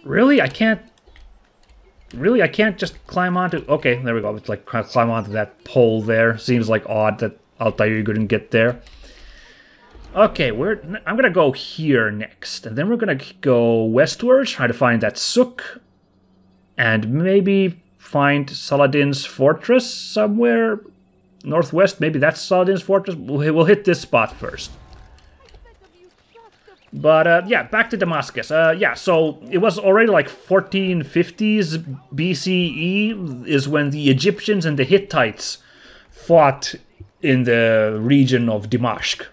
Really? I can't... Really? I can't just climb onto... Okay, there we go. It's like climb onto that pole there. Seems like odd that Altair couldn't get there. Okay, I'm gonna go here next. And then we're gonna go westwards, try to find that Suk. And maybe find Saladin's fortress somewhere northwest. Maybe that's Saladin's fortress. We'll hit this spot first. But, yeah, back to Damascus. Yeah, so it was already like 1450s BCE is when the Egyptians and the Hittites fought in the region of Damascus,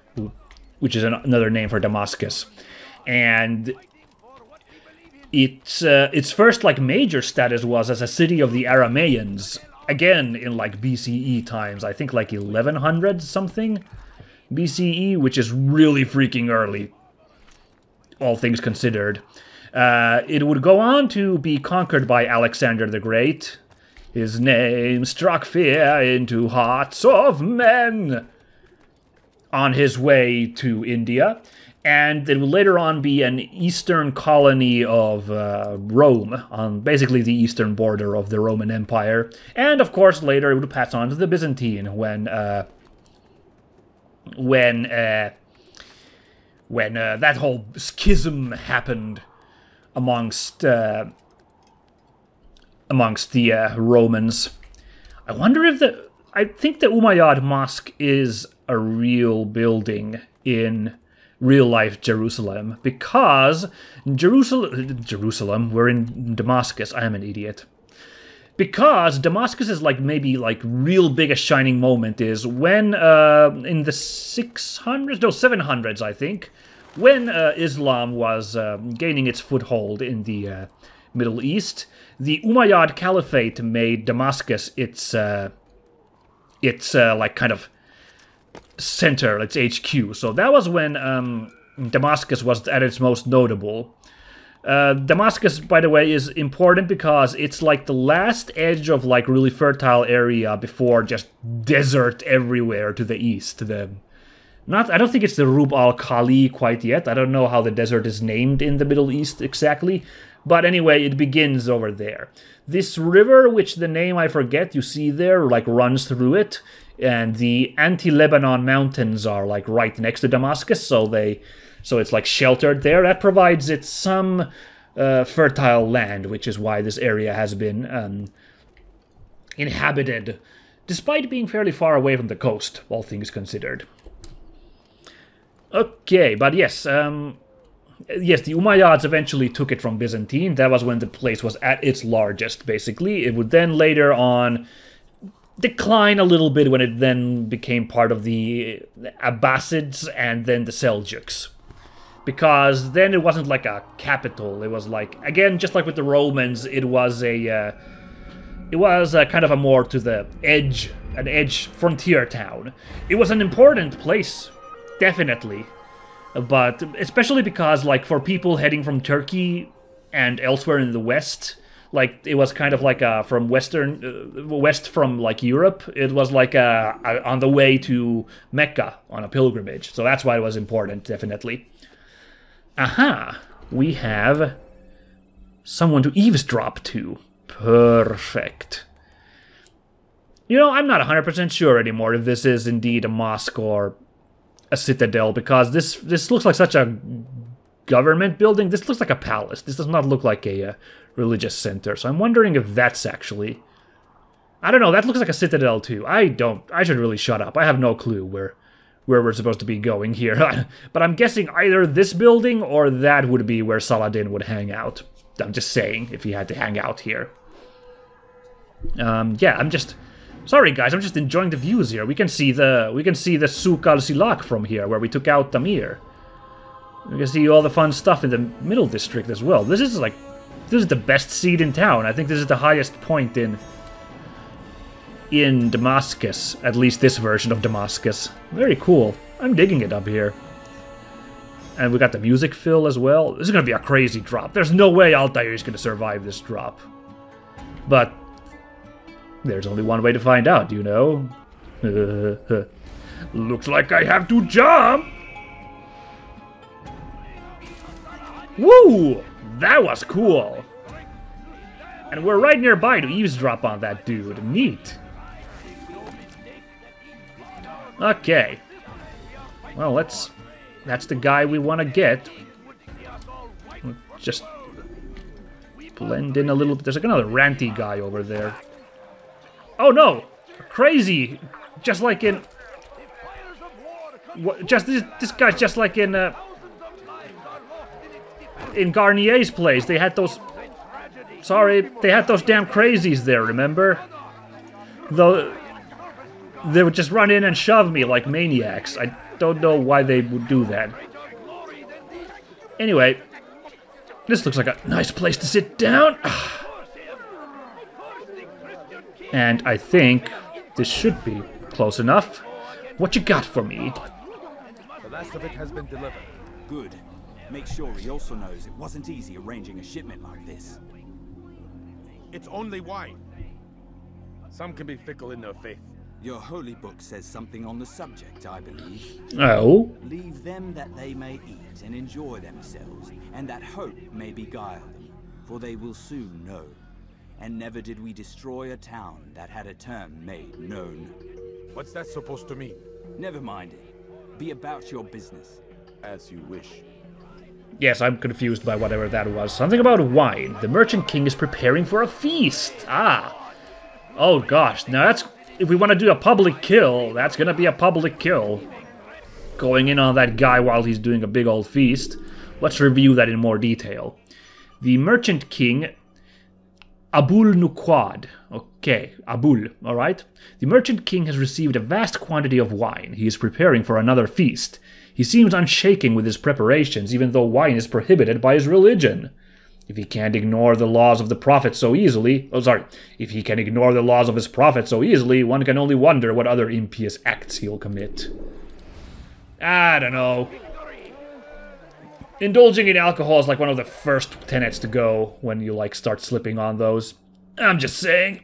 which is another name for Damascus. And its first, like, major status was as a city of the Aramaeans. Again, in, like, BCE times. I think, like, 1100 something BCE, which is really freaking early, all things considered. It would go on to be conquered by Alexander the Great. His name struck fear into hearts of men on his way to India. And it would later on be an eastern colony of Rome, on basically the eastern border of the Roman Empire. And, of course, later it would pass on to the Byzantine when that whole schism happened amongst the Romans. I wonder if I think the Umayyad Mosque is a real building in real-life Jerusalem, because Jerusalem, we're in Damascus, I am an idiot. Because Damascus is like maybe like real biggest shining moment is when in the 700s I think, when Islam was gaining its foothold in the Middle East, the Umayyad Caliphate made Damascus its like kind of center, its HQ. So that was when Damascus was at its most notable. Damascus, by the way, is important because it's like the last edge of like really fertile area before just desert everywhere to the east. I don't think it's the Rub al-Khali quite yet. I don't know how the desert is named in the Middle East exactly. But anyway, it begins over there. This river, which the name I forget, you see there, like runs through it. And the anti-Lebanon mountains are like right next to Damascus, so it's like sheltered there. That provides it some fertile land, which is why this area has been inhabited, despite being fairly far away from the coast, all things considered. Okay, but yes, yes, the Umayyads eventually took it from Byzantine. That was when the place was at its largest, basically. It would then later on decline a little bit when it then became part of the Abbasids and then the Seljuks. Because then it wasn't like a capital. It was like, again, just like with the Romans, it was a kind of a more to the edge, an edge frontier town. It was an important place, definitely. But especially because, like, for people heading from Turkey and elsewhere in the West, like, it was kind of like from west from, like, Europe. It was like on the way to Mecca on a pilgrimage. So that's why it was important, definitely. Aha! We have someone to eavesdrop to. Perfect. You know, I'm not 100% sure anymore if this is indeed a mosque or a citadel, because this looks like such a government building. This looks like a palace. This does not look like a religious center. So I'm wondering if that's actually... I don't know, that looks like a citadel too. I should really shut up. I have no clue where we're supposed to be going here. But I'm guessing either this building or that would be where Saladin would hang out. I'm just saying, if he had to hang out here. Yeah, I'm just... Sorry guys, I'm just enjoying the views here. We can see the Souk al-Silak from here, where we took out Tamir. We can see all the fun stuff in the middle district as well. This is the best seat in town. I think this is the highest point in Damascus, at least this version of Damascus. Very cool. I'm digging it up here. And we got the music fill as well. This is gonna be a crazy drop. There's no way Altair is gonna survive this drop. But there's only one way to find out, you know. Looks like I have to jump! Woo! That was cool. And we're right nearby to eavesdrop on that dude. Neat. Okay. Well, that's the guy we want to get. Just blend in a little bit. There's like another ranty guy over there. Oh no! Crazy! Just like in... Just this guy's just like in Garnier's place. They had those... Sorry, they had those damn crazies there, remember? Though... They would just run in and shove me like maniacs. I don't know why they would do that. Anyway, this looks like a nice place to sit down. And I think this should be close enough. What you got for me? The last of it has been delivered. Good. Make sure he also knows it wasn't easy arranging a shipment like this. It's only wine. Some can be fickle in their faith. Your holy book says something on the subject, I believe. Oh? Leave them that they may eat and enjoy themselves, and that hope may beguile them, for they will soon know. And never did we destroy a town that had a term made known. What's that supposed to mean? Never mind it. Be about your business. As you wish. Yes, I'm confused by whatever that was. Something about wine. The Merchant King is preparing for a feast. Ah. Oh gosh, now that's... If we want to do a public kill, that's gonna be a public kill. Going in on that guy while he's doing a big old feast. Let's review that in more detail. The Merchant King, Abul Nuqad. Okay, Abul, alright. The Merchant King has received a vast quantity of wine. He is preparing for another feast. He seems unshaken with his preparations, even though wine is prohibited by his religion. If he can't ignore the laws of the prophet so easily... If he can ignore the laws of his prophet so easily, one can only wonder what other impious acts he'll commit. I don't know. Indulging in alcohol is like one of the first tenets to go when you, like, start slipping on those. I'm just saying.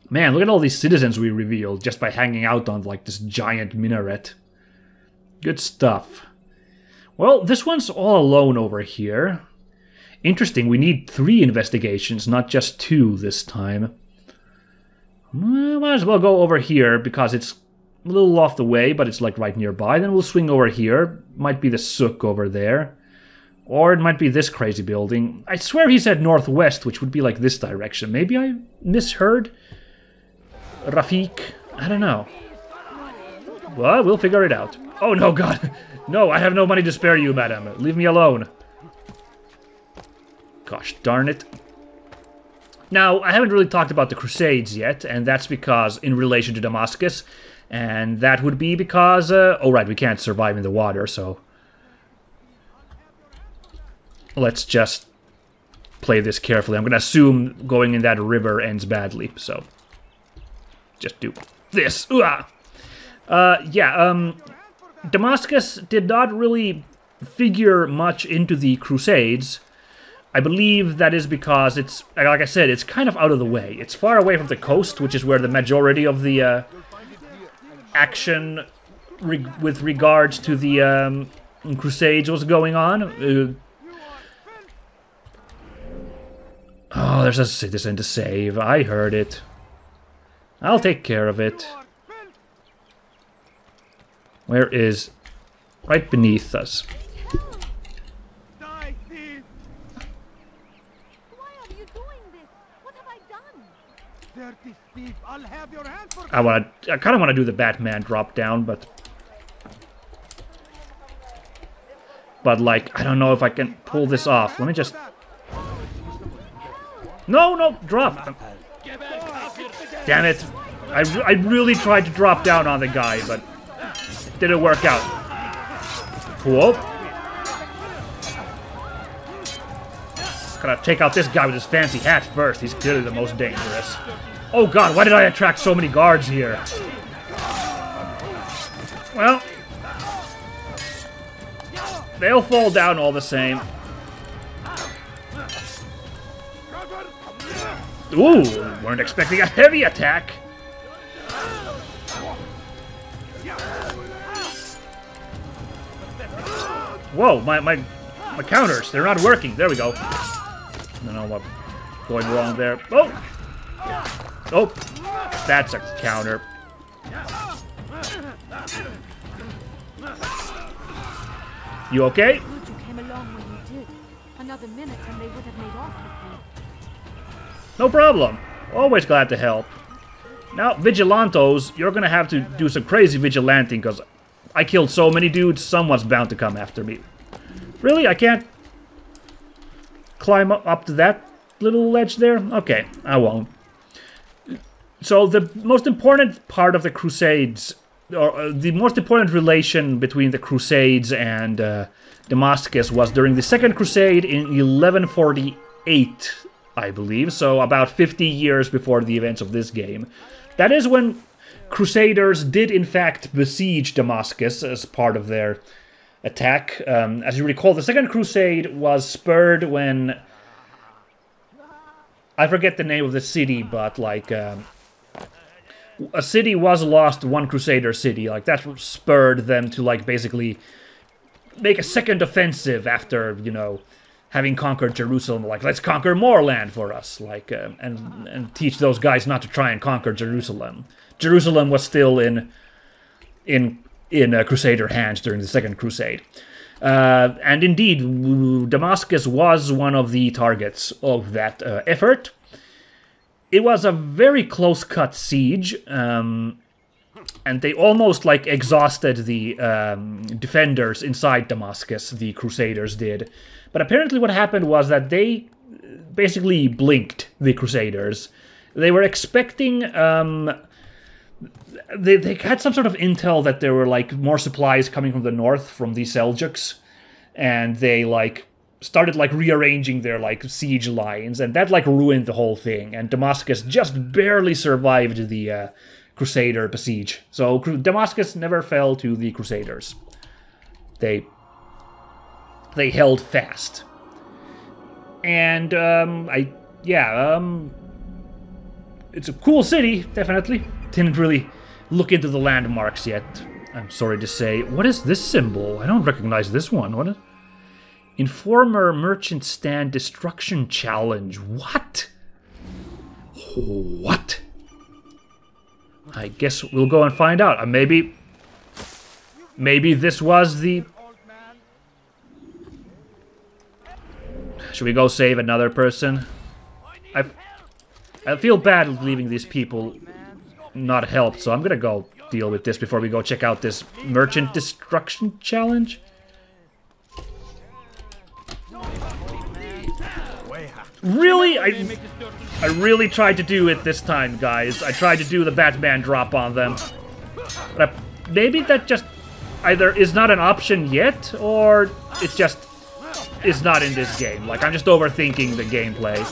Man, look at all these citizens we revealed just by hanging out on, like, this giant minaret. Good stuff. Well, this one's all alone over here. Interesting, we need 3 investigations, not just 2 this time. Might as well go over here, because it's a little off the way, but it's like right nearby. Then we'll swing over here. Might be the souk over there. Or it might be this crazy building. I swear he said northwest, which would be like this direction. Maybe I misheard? Rafik? I don't know. Well, we'll figure it out. Oh no, God! No, I have no money to spare you, madam. Leave me alone. Gosh darn it. Now, I haven't really talked about the Crusades yet, and that's because in relation to Damascus, and that would be because, oh right, we can't survive in the water, so... Let's just play this carefully. I'm gonna assume going in that river ends badly, so... Just do this. Damascus did not really figure much into the Crusades. I believe that is because it's, like I said, it's kind of out of the way. It's far away from the coast, which is where the majority of the action with regards to the Crusades was going on. Oh, there's a citizen to save. I heard it. I'll take care of it. Where is... Right beneath us. Die, thief! Why are you doing this? What have I done? Dirty thief! I'll have your hand for... I kind of want to do the Batman drop down, but like I don't know if I can pull this off. Let me just... No, drop. Damn it! I really tried to drop down on the guy, but it didn't work out. Cool. Gotta take out this guy with his fancy hat first. He's clearly the most dangerous. Oh god, why did I attract so many guards here? Well, they'll fall down all the same. Ooh, weren't expecting a heavy attack. Whoa, my My counters, they're not working. There we go. I don't know what's going wrong there. Oh! Oh! That's a counter. You okay? Good you came along when you did. Another minute and they would have made off with you. No problem. Always glad to help. Now, Vigilantos, you're gonna have to do some crazy vigilanting, because I killed so many dudes, someone's bound to come after me. Really? I can't climb up to that little ledge there? Okay, I won't. So the most important part of the Crusades, or the most important relation between the Crusades and Damascus was during the Second Crusade in 1148, I believe, so about 50 years before the events of this game. That is when Crusaders did in fact besiege Damascus as part of their attack. As you recall, the Second Crusade was spurred when... I forget the name of the city, but like... a city was lost, one Crusader city, like that spurred them to like basically make a second offensive after, you know, having conquered Jerusalem. Like, let's conquer more land for us, like, and teach those guys not to try and conquer Jerusalem. Jerusalem was still in Crusader hands during the Second Crusade. And indeed, Damascus was one of the targets of that effort. It was a very close-cut siege, and they almost, like, exhausted the defenders inside Damascus, the Crusaders did. But apparently what happened was that they basically blinked, the Crusaders. They were expecting... They had some sort of intel that there were, like, more supplies coming from the north, from the Seljuks, and they, like... started like rearranging their like siege lines, and that like ruined the whole thing, and Damascus just barely survived the Crusader besiege. So Damascus never fell to the Crusaders. They held fast. And it's a cool city, definitely. Didn't really look into the landmarks yet, I'm sorry to say. What is this symbol? I don't recognize this one. What is... Informer Merchant Stand Destruction Challenge. What? What? I guess we'll go and find out. Maybe this was the... Should we go save another person? I feel bad leaving these people not helped, so I'm gonna go deal with this before we go check out this Merchant Destruction Challenge. Really? I really tried to do it this time, guys. I tried to do the Batman drop on them. But maybe that just either is not an option yet, or it just is not in this game. Like, I'm just overthinking the gameplay.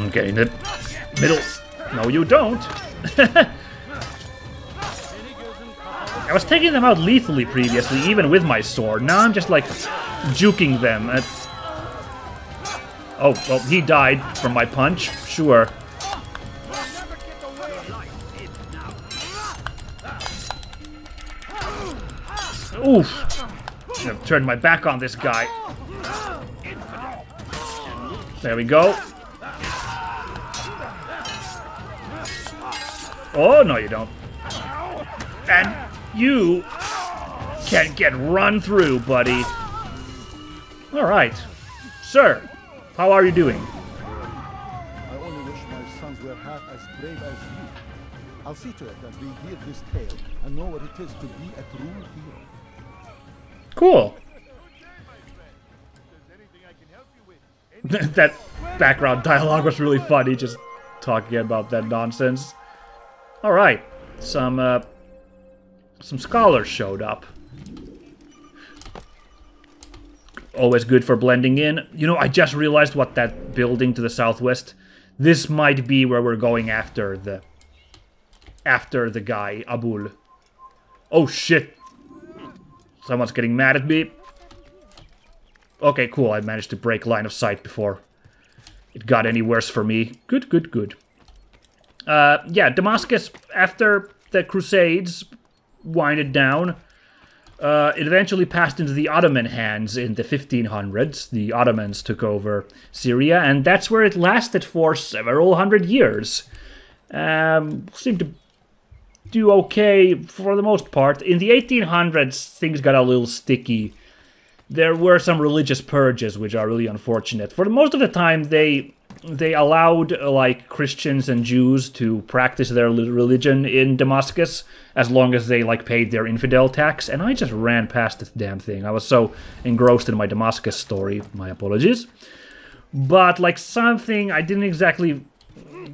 Okay, in the middle. No, you don't. I was taking them out lethally previously, even with my sword. Now I'm just, like, juking them. Oh, well, he died from my punch. Sure. Oof. I've turned my back on this guy. There we go. Oh, no, you don't. And... you can't get run through, buddy. Alright. Sir, how are you doing? I only wish my sons were half as brave as you. I'll see to it that we hear this tale and know what it is to be a true hero. Cool. That background dialogue was really funny, just talking about that nonsense. Alright. Some scholars showed up. Always good for blending in. You know, I just realized what that building to the southwest... This might be where we're going after the guy, Abul. Oh, shit. Someone's getting mad at me. Okay, cool. I managed to break line of sight before it got any worse for me. Good, good, good. Yeah, Damascus, after the Crusades... winded down. It eventually passed into the Ottoman hands in the 1500s. The Ottomans took over Syria, and that's where it lasted for several hundred years. Seemed to do okay for the most part. In the 1800s, things got a little sticky. There were some religious purges, which are really unfortunate. For most of the time, they allowed like Christians and Jews to practice their religion in Damascus as long as they like paid their infidel tax, and I just ran past this damn thing. I was so engrossed in my Damascus story, my apologies. But like something, I didn't exactly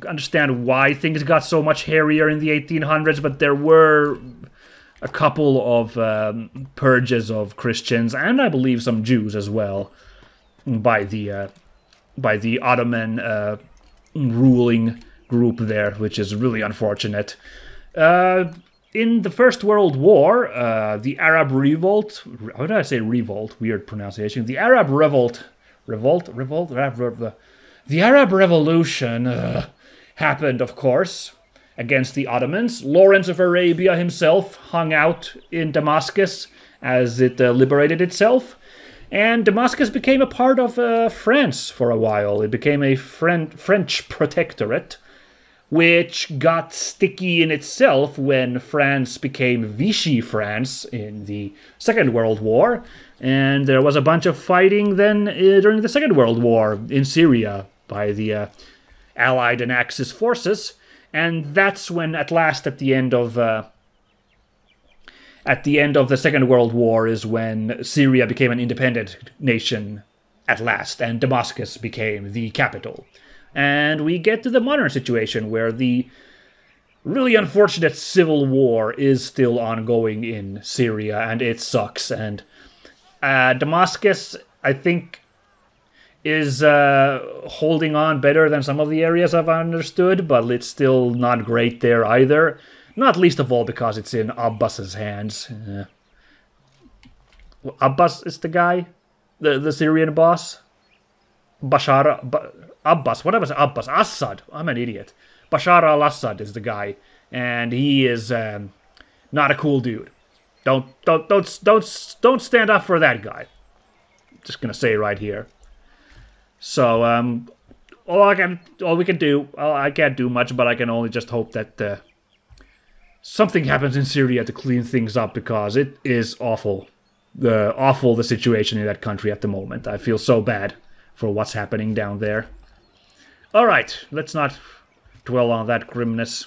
understand why things got so much hairier in the 1800s, but there were a couple of purges of Christians, and I believe some Jews as well, by the Ottoman ruling group there, which is really unfortunate. In the First World War, the Arab Revolt... How did I say revolt? Weird pronunciation. The Arab Revolt... The Arab Revolution happened, of course, against the Ottomans. Lawrence of Arabia himself hung out in Damascus as it liberated itself. And Damascus became a part of France for a while. It became a French protectorate, which got sticky in itself when France became Vichy France in the Second World War. And there was a bunch of fighting then during the Second World War in Syria by the Allied and Axis forces. And that's when, at last, at the end of the Second World War is when Syria became an independent nation at last, and Damascus became the capital. And we get to the modern situation where the really unfortunate civil war is still ongoing in Syria, and it sucks. And Damascus, I think, is holding on better than some of the areas I've understood, but it's still not great there either. Not least of all because it's in Abbas's hands. Abbas is the guy? The Syrian boss? Abbas. What was Abbas? Assad. I'm an idiot. Bashar al-Assad is the guy. And he is not a cool dude. Don't stand up for that guy. Just gonna say it right here. So, I can't do much, but I can only just hope that something happens in Syria to clean things up, because it is awful. The situation in that country at the moment. I feel so bad for what's happening down there. Alright, let's not dwell on that grimness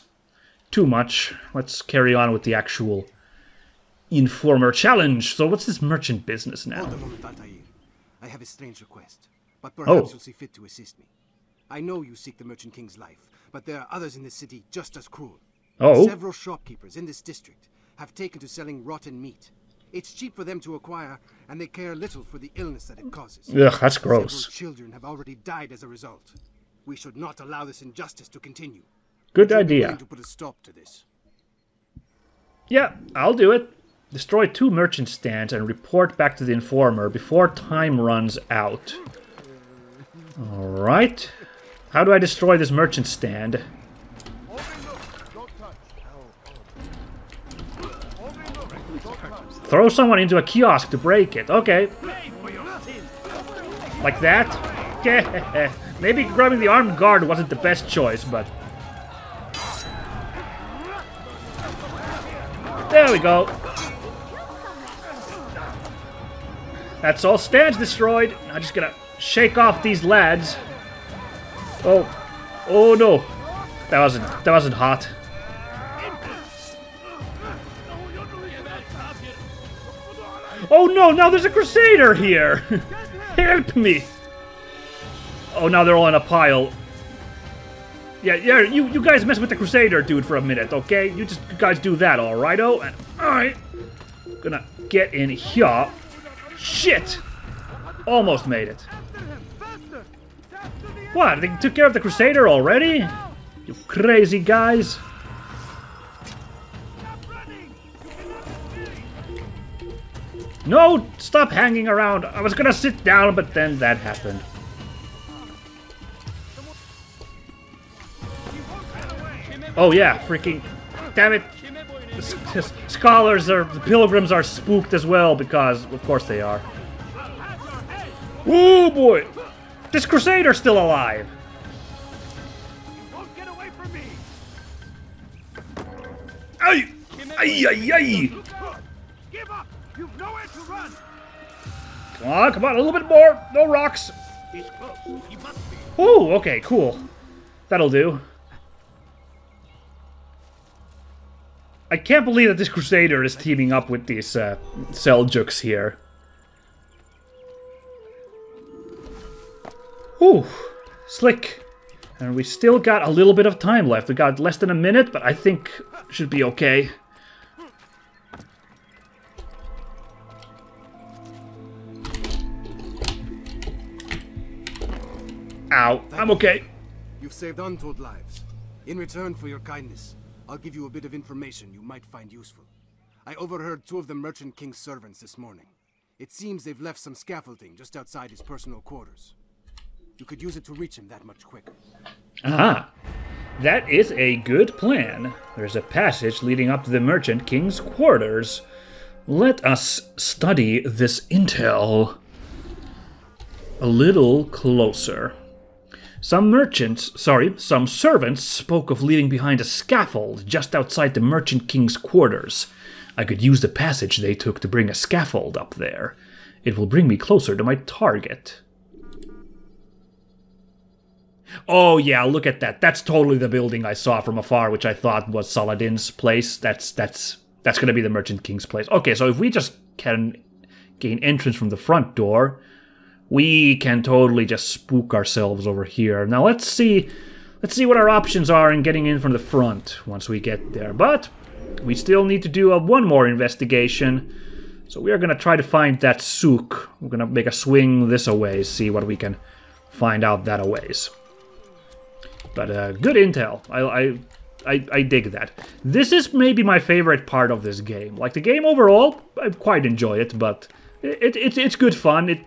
too much. Let's carry on with the actual Informer challenge. So what's this merchant business now? Hold a moment, Altair. I have a strange request, but perhaps you'll see fit to assist me. I know you seek the Merchant King's life, but there are others in this city just as cruel. Several shopkeepers in this district have taken to selling rotten meat. It's cheap for them to acquire, and they care little for the illness that it causes. Ugh, that's gross. Several children have already died as a result. We should not allow this injustice to continue. Good idea. To put a stop to this. Yeah, I'll do it. Destroy 2 merchant stands and report back to the Informer before time runs out. Alright. How do I destroy this merchant stand? Throw someone into a kiosk to break it. Okay. Like that? Yeah. Maybe grabbing the armed guard wasn't the best choice, but... There we go. That's all stands destroyed. I'm just gonna shake off these lads. Oh no. That wasn't hot. Oh no, now there's a crusader here! Help me! Oh, now they're all in a pile. Yeah, you guys mess with the crusader dude for a minute, okay? You guys do that, alright-o? And alright. Gonna get in here. Shit! Almost made it. What? They took care of the crusader already? You crazy guys. No! Stop hanging around! I was gonna sit down, but then that happened. Oh yeah, freaking... Damn it! scholars are, the pilgrims are spooked as well, because of course they are. Oh boy! This crusader's still alive! You won't get away from me! Ay! Ay, ay, ay! Give up! You've nowhere to run! Come on, a little bit more! No rocks! He's close. He must be. Oh, okay, cool. That'll do. I can't believe that this crusader is teaming up with these Seljuks here. Ooh, slick. And we still got a little bit of time left. We got less than a minute, but I think should be okay. Ow, I'm okay. You've saved untold lives. In return for your kindness, I'll give you a bit of information you might find useful. I overheard 2 of the Merchant King's servants this morning. It seems they've left some scaffolding just outside his personal quarters. You could use it to reach him that much quicker. Aha! That is a good plan. There's a passage leading up to the Merchant King's quarters. Let us study this intel a little closer. Some servants spoke of leaving behind a scaffold just outside the Merchant King's quarters. I could use the passage they took to bring a scaffold up there. It will bring me closer to my target. Oh yeah, look at that. That's totally the building I saw from afar, which I thought was Saladin's place. That's gonna be the Merchant King's place. Okay, so if we just can gain entrance from the front door, we can totally just spook ourselves over here. Now let's see what our options are in getting in from the front once we get there. But we still need to do one more investigation. So we are going to try to find that souk. We're going to make a swing this a ways, see what we can find out that a ways. But good intel. I dig that. This is maybe my favorite part of this game. Like the game overall, I quite enjoy it, but it's good fun.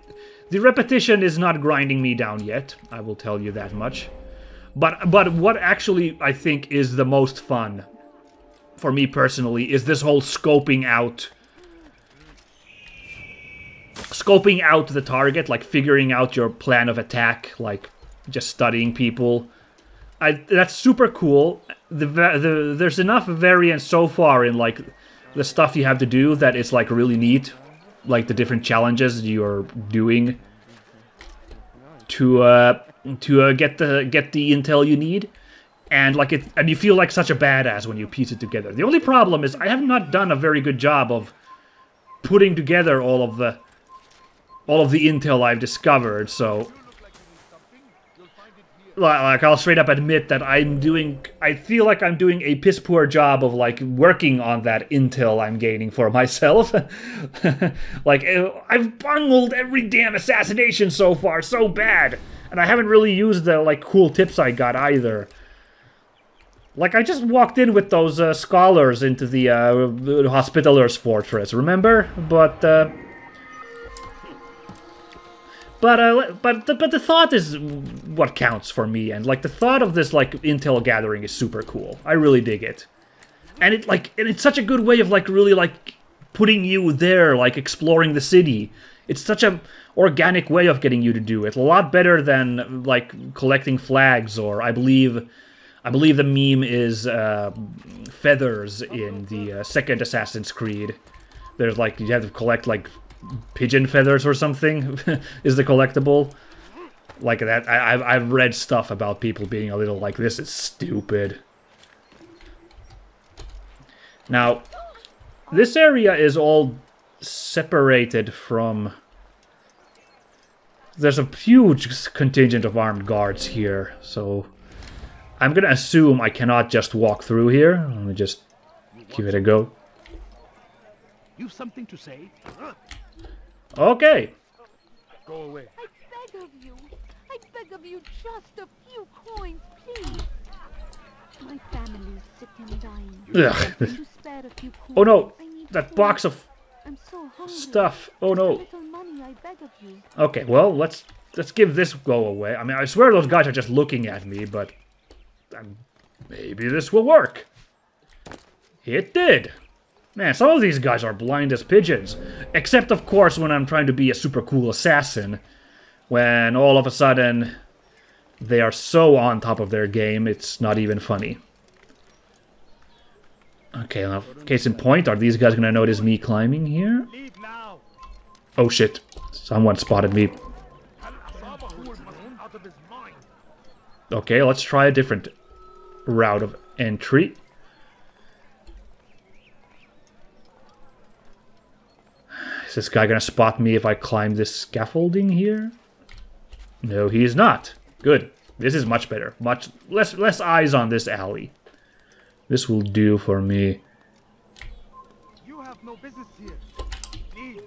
The repetition is not grinding me down yet, I will tell you that much. But what actually I think is the most fun, for me personally, is this whole scoping out the target, like figuring out your plan of attack, like just studying people. That's super cool. There's enough variance so far in like the stuff you have to do that is like really neat. Like the different challenges you're doing to get the intel you need, and you feel like such a badass when you piece it together. The only problem is I have not done a very good job of putting together all of the intel I've discovered. So, like I'll straight up admit that I feel like I'm doing a piss poor job of like working on that intel I'm gaining for myself. Like I've bungled every damn assassination so far so bad, and I haven't really used the like cool tips I got either. Like I just walked in with those scholars into the Hospitaler's fortress, remember? But the thought is what counts for me, and like the thought of this like intel gathering is super cool. I really dig it, and it's such a good way of like really like putting you there, like exploring the city. It's such a organic way of getting you to do it. A lot better than like collecting flags, or I believe the meme is feathers in the second Assassin's Creed. There's like you have to collect like pigeon feathers or something is the collectible. Like that, I've read stuff about people being a little like, this is stupid. Now, this area is all separated from... There's a huge contingent of armed guards here, so... I'm gonna assume I cannot just walk through here. Let me just give it a go. You've something to say? Okay. Go away. I beg of you, just a few coins, please. My family is sick and dying. Ugh. To spare a few coins, Oh no, I need that coins. box of I'm so hungry. stuff. Oh no. Little money, I beg of you. Okay, well, let's give this go away. I mean, I swear those guys are just looking at me, but maybe this will work. It did. Man, some of these guys are blind as pigeons. Except, of course, when I'm trying to be a super cool assassin. When all of a sudden they are so on top of their game, it's not even funny. Okay, now, case in point, are these guys gonna notice me climbing here? Oh shit, someone spotted me. Okay, let's try a different route of entry. Is this guy gonna spot me if I climb this scaffolding here? No, he is not. Good. This is much better. Much less eyes on this alley. This will do for me. You have no business here. Leave.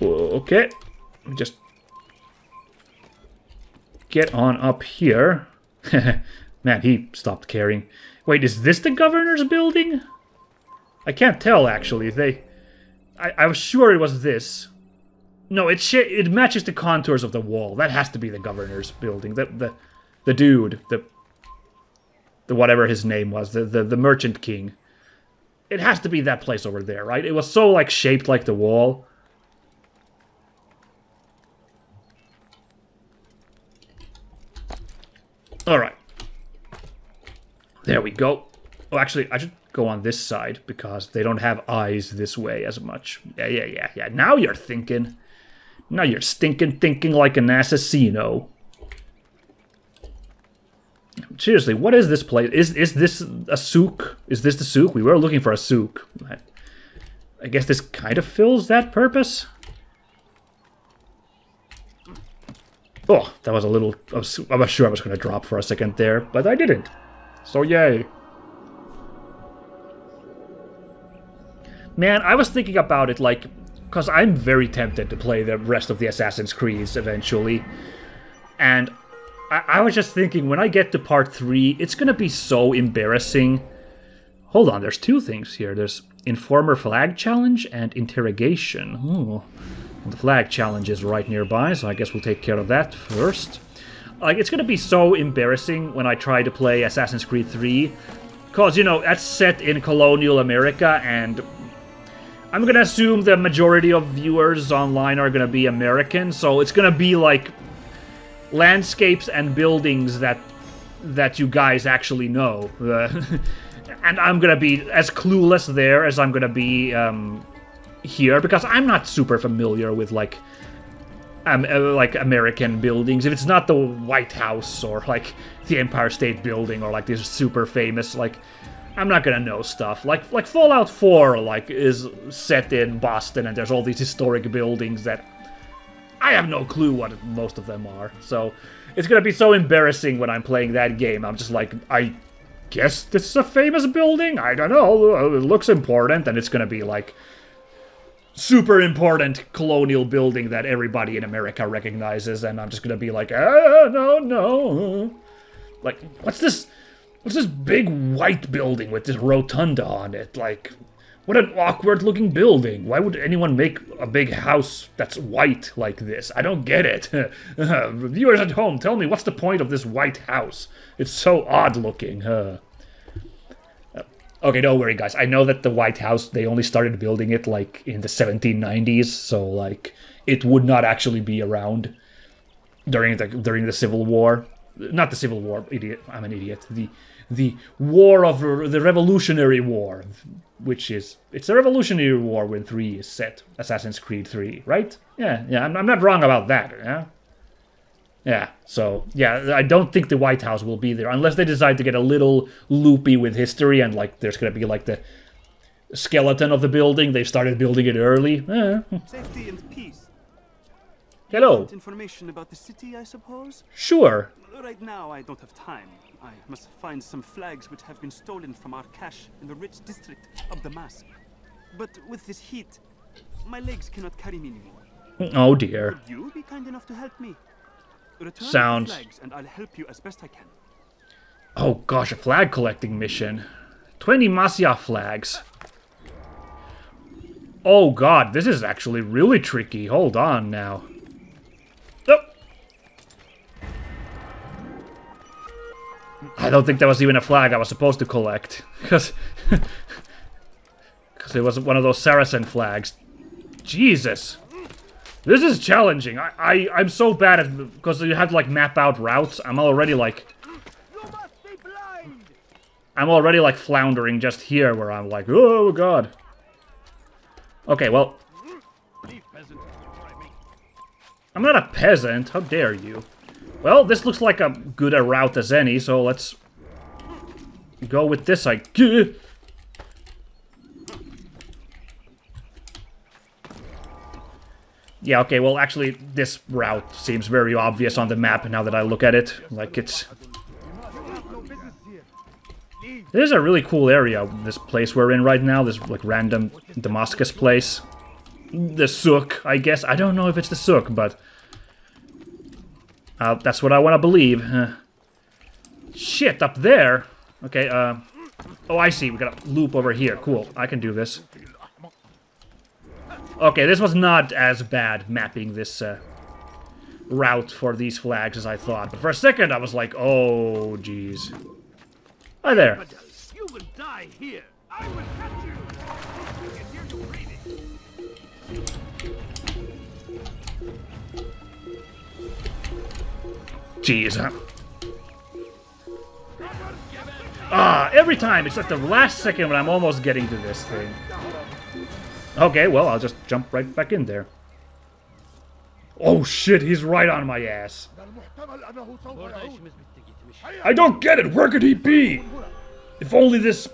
Okay. Just get on up here. Man, he stopped caring. Wait, is this the governor's building? I can't tell, actually. I was sure it was this. No, it matches the contours of the wall. That has to be the governor's building. The dude, the whatever his name was, the merchant king. It has to be that place over there, right? It was so, like, shaped like the wall. Alright. There we go. Oh, actually, I should go on this side, because they don't have eyes this way as much. Yeah. Now you're thinking. Now you're thinking like an assassino. Seriously, what is this place? Is this a souk? Is this the souk? We were looking for a souk. I guess this kind of fills that purpose. Oh, that was a little... I was sure I was going to drop for a second there, but I didn't. So yay. Man, I was thinking about it, like... Because I'm very tempted to play the rest of the Assassin's Creeds eventually. And I was just thinking, when I get to part 3, it's going to be so embarrassing. Hold on, there's two things here. There's Informer Flag Challenge and Interrogation. Ooh. The Flag Challenge is right nearby, so I guess we'll take care of that first. Like, it's going to be so embarrassing when I try to play Assassin's Creed 3. Because, you know, that's set in colonial America, and I'm going to assume the majority of viewers online are going to be American, so it's going to be like landscapes and buildings that you guys actually know. And I'm going to be as clueless there as I'm going to be here, because I'm not super familiar with, like American buildings. If it's not the White House or, like, the Empire State Building or, like, these super famous, like... I'm not gonna know stuff. Like Fallout 4, like, is set in Boston, and there's all these historic buildings that I have no clue what most of them are. So it's gonna be so embarrassing when I'm playing that game. I'm just like, I guess this is a famous building? I don't know. It looks important, and it's gonna be like super important colonial building that everybody in America recognizes, and I'm just gonna be like, no. Like, what's this? What's this big white building with this rotunda on it? Like, what an awkward-looking building. Why would anyone make a big house that's white like this? I don't get it. Viewers at home, tell me, what's the point of this white house? It's so odd-looking. Okay, don't worry, guys. I know that the White House, they only started building it, like, in the 1790s, so, like, it would not actually be around during the Civil War. Not the Civil War, idiot. I'm an idiot. The War of the Revolutionary War, which is... It's the Revolutionary War when 3 is set. Assassin's Creed 3, right? Yeah, I'm not wrong about that, yeah? Yeah, so, yeah, I don't think the White House will be there, unless they decide to get a little loopy with history, and, like, there's gonna be, like, the skeleton of the building. They've started building it early. Safety and peace. Hello. Information about the city, I suppose? Sure. Right now, I don't have time. I must find some flags which have been stolen from our cache in the rich district of Damascus. But with this heat, my legs cannot carry me anymore. Oh dear. Would you be kind enough to help me? Return Sounds... the flags, and I'll help you as best I can. Oh gosh, a flag collecting mission. 20 Masyaf flags. Oh god, this is actually really tricky. Hold on now. I don't think that was even a flag I was supposed to collect, because Because it was one of those Saracen flags. Jesus. This is challenging. I'm so bad at... Because you have to, like, map out routes. I'm already, like... floundering just here where I'm like, oh, God. Okay, well... I'm not a peasant. How dare you? Well, this looks like a good a route as any, so let's... go with this, I guess. Yeah, okay, well, actually, this route seems very obvious on the map now that I look at it. Like, it's... This is a really cool area, this place we're in right now, this, like, random Damascus place. The Souk, I guess. I don't know if it's the Souk, but... that's what I want to believe. Shit, up there! Okay, oh, I see, we got a loop over here. Cool, I can do this. Okay, this was not as bad mapping this route for these flags as I thought. But for a second I was like, oh, jeez. Hi there. You will die here. I will catch you. I can hear you breathing. Jeez. Every time it's like the last second when I'm almost getting to this thing. Okay, well, I'll just jump right back in there. Oh shit, he's right on my ass. I don't get it, where could he be? If only this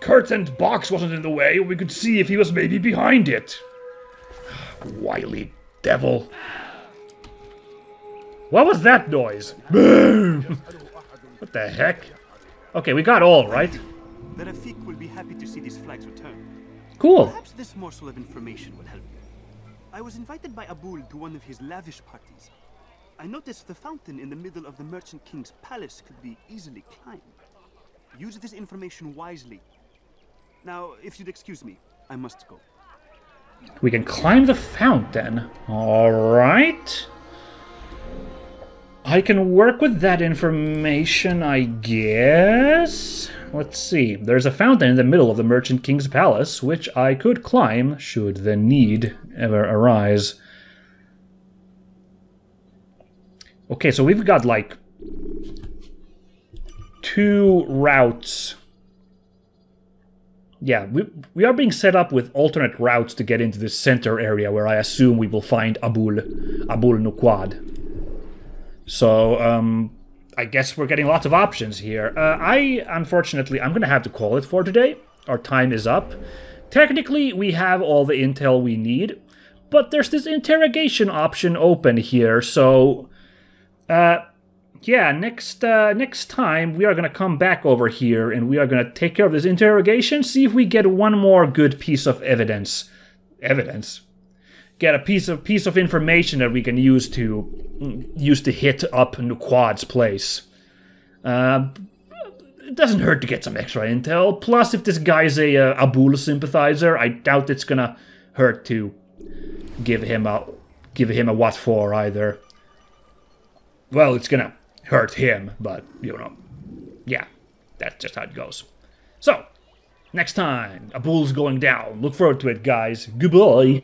curtained box wasn't in the way, we could see if he was maybe behind it. Wily devil. What was that noise? Boom! What the heck? Okay, we got all, right? The Rafik will be happy to see these flags return. Cool. Perhaps this morsel of information will help you. I was invited by Abul to one of his lavish parties. I noticed the fountain in the middle of the Merchant King's palace could be easily climbed. Use this information wisely. Now, if you'd excuse me, I must go. We can climb the fountain. Alright. I can work with that information, I guess. Let's see. There's a fountain in the middle of the Merchant King's palace, which I could climb should the need ever arise. Okay, so we've got like 2 routes. Yeah, we are being set up with alternate routes to get into this center area where I assume we will find Abul Nuqad. So, I guess we're getting lots of options here. Unfortunately, I'm gonna have to call it for today. Our time is up. Technically, we have all the intel we need, but there's this interrogation option open here, so... yeah, next time we are gonna come back over here and we are gonna take care of this interrogation, see if we get one more good piece of evidence. Get a piece of information that we can use to hit up Nuqad's place. It doesn't hurt to get some extra intel. Plus, if this guy's a Abul sympathizer, I doubt it's gonna hurt to give him a what for either. Well, it's gonna hurt him, but you know, yeah, that's just how it goes. So, next time, Abul's going down. Look forward to it, guys. Goodbye.